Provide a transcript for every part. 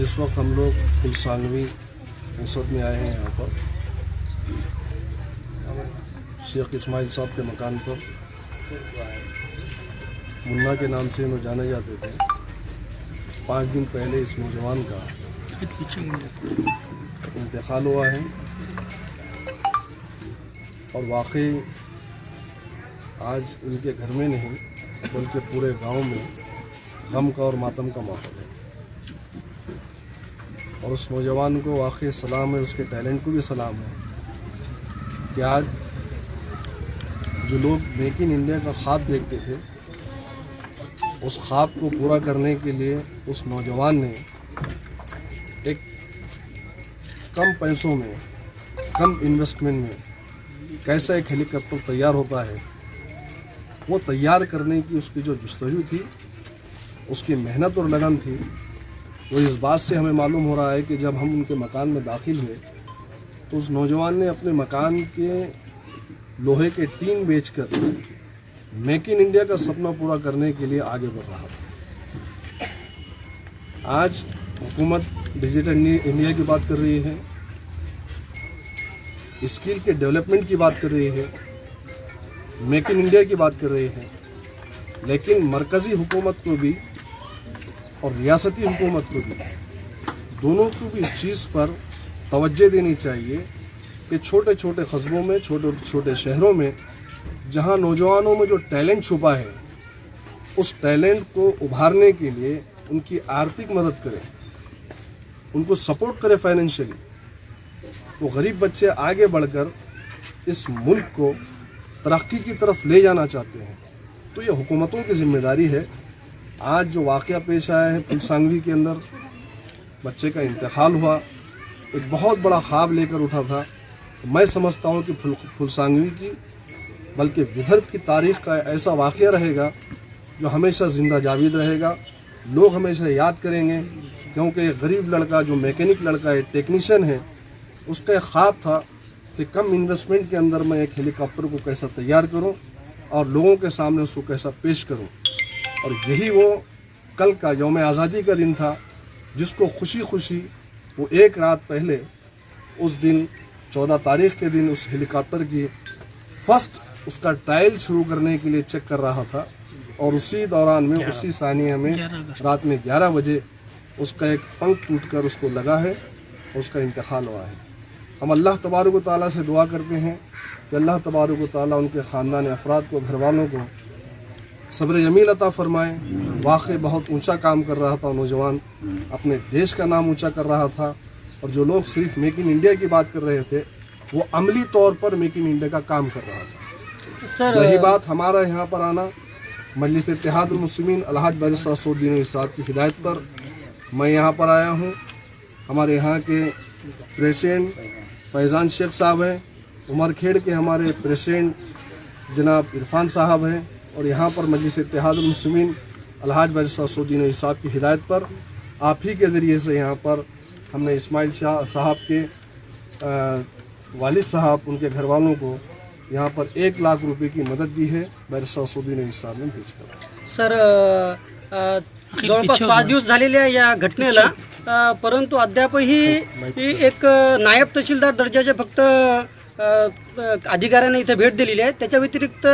इस वक्त हम लोग फुलसांगवी उसद में आए हैं। यहाँ पर शेख इस्माइल साहब के मकान पर मुन्ना के नाम से इन्हें जाने जाते थे। 5 दिन पहले इस नौजवान का इंतकाल हुआ है और वाकई आज इनके घर में नहीं बल्कि पूरे गांव में गम का और मातम का माहौल है। और उस नौजवान को वाकई सलाम है, उसके टैलेंट को भी सलाम है कि आज जो लोग मेक इन इंडिया का ख्वाब देखते थे, उस ख्वाब को पूरा करने के लिए उस नौजवान ने एक कम पैसों में, कम इन्वेस्टमेंट में कैसा एक हेलीकॉप्टर तैयार होता है, वो तैयार करने की उसकी जो जस्तजू थी, उसकी मेहनत और लगन थी, वो इस बात से हमें मालूम हो रहा है कि जब हम उनके मकान में दाखिल हुए तो उस नौजवान ने अपने मकान के लोहे के टीन बेचकर मेक इन इंडिया का सपना पूरा करने के लिए आगे बढ़ रहा था। आज हुकूमत डिजिटल इंडिया की बात कर रही है, स्किल के डेवलपमेंट की बात कर रही है, मेक इन इंडिया की बात कर रही है, लेकिन मरकज़ी हुकूमत को भी और रियासती हुकूमत को भी, दोनों को भी इस चीज़ पर तवज्जो देनी चाहिए कि छोटे छोटे कस्बों में, छोटे छोटे शहरों में जहां नौजवानों में जो टैलेंट छुपा है, उस टैलेंट को उभारने के लिए उनकी आर्थिक मदद करें, उनको सपोर्ट करें फाइनेंशियली। वो गरीब बच्चे आगे बढ़कर इस मुल्क को तरक्की की तरफ ले जाना चाहते हैं, तो ये हुकूमतों की जिम्मेदारी है। आज जो वाक़या पेश आया है फुलसांगवी के अंदर, बच्चे का इंतकाल हुआ, एक बहुत बड़ा ख्वाब लेकर उठा था। मैं समझता हूँ कि फुलसांगवी की बल्कि विदर्भ की तारीख़ का ऐसा वाक़या रहेगा जो हमेशा ज़िंदा जावेद रहेगा। लोग हमेशा याद करेंगे, क्योंकि एक गरीब लड़का जो मैकेनिक लड़का है, टेक्नीशियन है, उसका एक ख्वाब था कि कम इन्वेस्टमेंट के अंदर मैं एक हेलीकॉप्टर को कैसा तैयार करूं और लोगों के सामने उसको कैसा पेश करूं। और यही वो कल का यौम आज़ादी का दिन था, जिसको खुशी खुशी वो एक रात पहले उस दिन 14 तारीख़ के दिन उस हेलीकॉप्टर की फर्स्ट उसका ट्रायल शुरू करने के लिए चेक कर रहा था। और उसी दौरान में, उसी सानिया में, रात में 11 बजे उसका एक पंख टूटकर उसको लगा है, उसका इंतकाल हुआ है। हम अल्लाह तबारक व तआला से दुआ करते हैं कि अल्लाह तबारक व तआला उनके ख़ानदान अफराद को, घर वालों को सब्र जमील अता फ़रमाएँ। वाक़ई बहुत ऊंचा काम कर रहा था नौजवान, अपने देश का नाम ऊंचा कर रहा था। और जो लोग सिर्फ मेक इन इंडिया की बात कर रहे थे, वो अमली तौर पर मेक इन इंडिया का काम कर रहा था। सर, यही बात हमारा यहाँ पर आना, मजलिस इत्तेहादुल मुस्लिमीन अलहाज बारिस्ता सऊद्दीन साहब की हिदायत पर मैं यहाँ पर आया हूँ। हमारे यहाँ के प्रेसिडेंट फैज़ान शेख साहब हैं, उमरखेड़ के हमारे प्रेसिडेंट जनाब इरफान साहब हैं, और यहाँ पर मजलिस इत्तेहादुल मुस्लिमीन अलहाज बारिस्ता सऊद्दीन साहब की हिदायत पर आप ही के ज़रिए से यहाँ पर हमने इस्माइल शाह साहब के वालिद साहब, उनके घर वालों को यहाँ पर 1 लाख रुपए की मदद दी है बारिस्ता सऊद्दीन साहब ने भेजकर। सर, जवळपास 5 दिवस झालेल्या या घटनेला, परंतु अद्यापही एक नायब तहसीलदार दर्जाचे फक्त अधिकाऱ्यांना इथे भेट दिलेली आहे। त्याच्या व्यतिरिक्त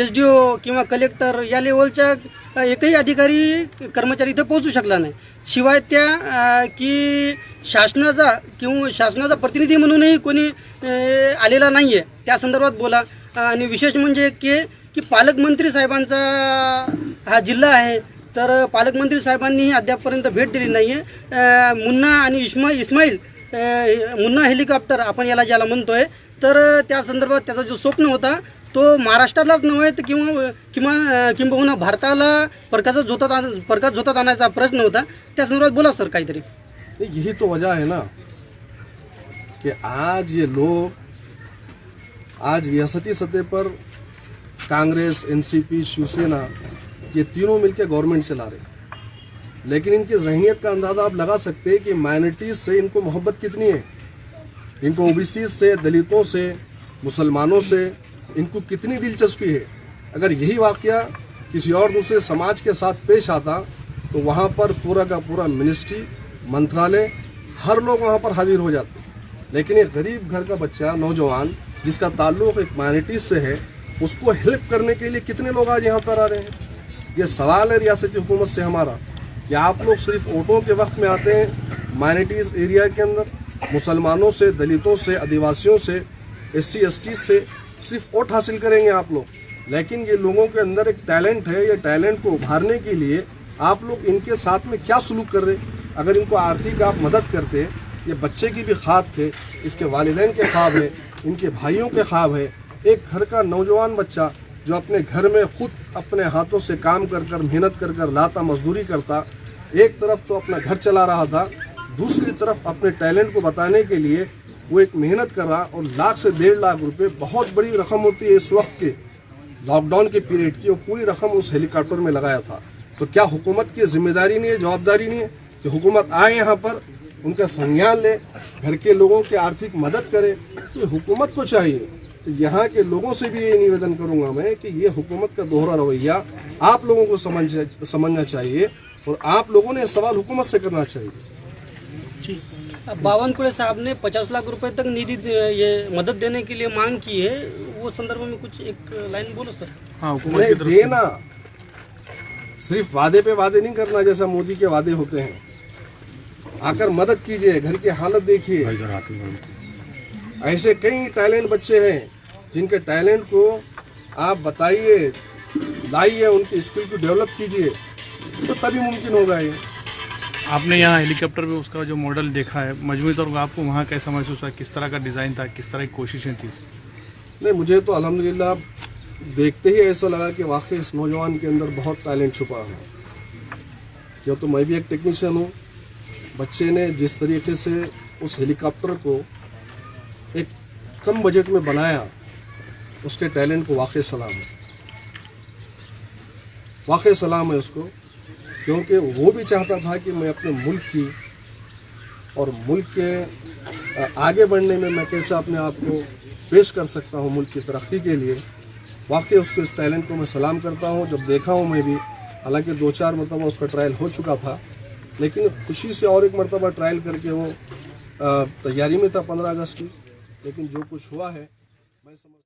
SDO किंवा कलेक्टर या लेवलच्या एकही अधिकारी कर्मचारी इथे पोहोचू शकला नाही। शिवाय त्या की शासनाचा प्रतिनिधी म्हणूनही कोणी आलेला नाही आहे, त्या संदर्भात बोला। आणि विशेष म्हणजे की पालकमंत्री साहेबांचा हा जिल्हा आहे, तर पालकमंत्री साहेबांनीही अद्यापपर्यंत भेट दिली नाही आहे। मुन्ना आणि इस्माईल मुन्ना हेलिकॉप्टर आपण याला ज्याला म्हणतोय, तर त्या संदर्भात त्याचा जो स्वप्न होता तो महाराष्ट्रालाच नव्हे तर किंबहुना भारताला परकात झोतात आणायचा प्रश्न होता। त्या संदर्भात बोला सर काहीतरी। यही तो वजह है ना कि आज ये लोग आज रियासती सतह पर कांग्रेस, NCP, शिवसेना, ये तीनों मिलकर गवर्नमेंट चला रहे हैं, लेकिन इनकी जहनीत का अंदाज़ा आप लगा सकते हैं कि माइनॉरिटीज़ से इनको मोहब्बत कितनी है। इनको OBC से, दलितों से, मुसलमानों से इनको कितनी दिलचस्पी है। अगर यही वाक़या किसी और दूसरे समाज के साथ पेश आता तो वहाँ पर पूरा का पूरा मिनिस्ट्री मंत्रालय, हर लोग वहाँ पर हाजिर हो जाते हैं। लेकिन एक गरीब घर का बच्चा, नौजवान, जिसका ताल्लुक़ एक माइनॉरिटीज़ से है, उसको हेल्प करने के लिए कितने लोग आज यहाँ पर आ रहे हैं? ये सवाल है रियासती हुकूमत से हमारा कि आप लोग सिर्फ वोटों के वक्त में आते हैं माइनॉरिटीज़ एरिया के अंदर, मुसलमानों से, दलितों से, आदिवासियों से, SC ST से सिर्फ वोट हासिल करेंगे आप लोग। लेकिन ये लोगों के अंदर एक टैलेंट है, ये टैलेंट को उभारने के लिए आप लोग इनके साथ में क्या सलूक कर रहे? अगर इनको आर्थिक आप मदद करते, ये बच्चे की भी ख्वाब थे, इसके वालिदैन के ख्वाब है, इनके भाइयों के ख्वाब है। एक घर का नौजवान बच्चा जो अपने घर में खुद अपने हाथों से काम कर कर, मेहनत कर कर लाता, मजदूरी करता, एक तरफ तो अपना घर चला रहा था, दूसरी तरफ अपने टैलेंट को बताने के लिए वो एक मेहनत कर रहा, और लाख से 1.5 लाख रुपए बहुत बड़ी रकम होती है इस वक्त के लॉकडाउन के पीरियड की, वो पूरी रकम उस हेलीकॉप्टर में लगाया था। तो क्या हुकूमत की जिम्मेदारी नहीं है, जवाबदारी नहीं है कि हुकूमत आए यहाँ पर, उनका संज्ञान ले, घर के लोगों की आर्थिक मदद करे? तो हुकूमत को चाहिए। तो यहाँ के लोगों से भी ये निवेदन करूँगा मैं कि ये हुकूमत का दोहरा रवैया आप लोगों को समझना चाहिए, और आप लोगों ने सवाल हुकूमत से करना चाहिए। जी, बावनकुळे साहब ने 50 लाख रुपए तक निधि ये मदद देने के लिए मांग की है, वो संदर्भ में कुछ एक लाइन बोलो सर। हाँ, नहीं देना, सिर्फ वादे पे वादे नहीं करना जैसा मोदी के वादे होते हैं। आकर मदद कीजिए, घर की हालत देखिए। ऐसे कई टैलेंट बच्चे हैं जिनके टैलेंट को आप बताइए, लाइए, उनकी स्किल को डेवलप कीजिए, तो तभी मुमकिन होगा ये। आपने यहाँ हेलीकॉप्टर में उसका जो मॉडल देखा है, मजमूई तौर पर आपको वहाँ कैसा महसूस हुआ? किस तरह का डिज़ाइन था, किस तरह की कोशिशें थी? नहीं, मुझे तो अल्हम्दुलिल्लाह देखते ही ऐसा लगा कि वाकई इस नौजवान के अंदर बहुत टैलेंट छुपा है। क्यों तो मैं भी एक टेक्नीशियन हूँ। बच्चे ने जिस तरीके से उस हेलीकॉप्टर को एक कम बजट में बनाया, उसके टैलेंट को वाकई सलाम है, वाकई सलाम है उसको। क्योंकि वो भी चाहता था कि मैं अपने मुल्क की और मुल्क के आगे बढ़ने में मैं कैसे अपने आप को पेश कर सकता हूँ मुल्क की तरक्की के लिए। वाकई उसके इस टैलेंट को मैं सलाम करता हूँ। जब देखा हूँ मैं भी, हालांकि 2-4 मरतबा उसका ट्रायल हो चुका था, लेकिन खुशी से और एक मरतबा ट्रायल करके वो तैयारी में था 15 अगस्त की। लेकिन जो कुछ हुआ है, मैं समझ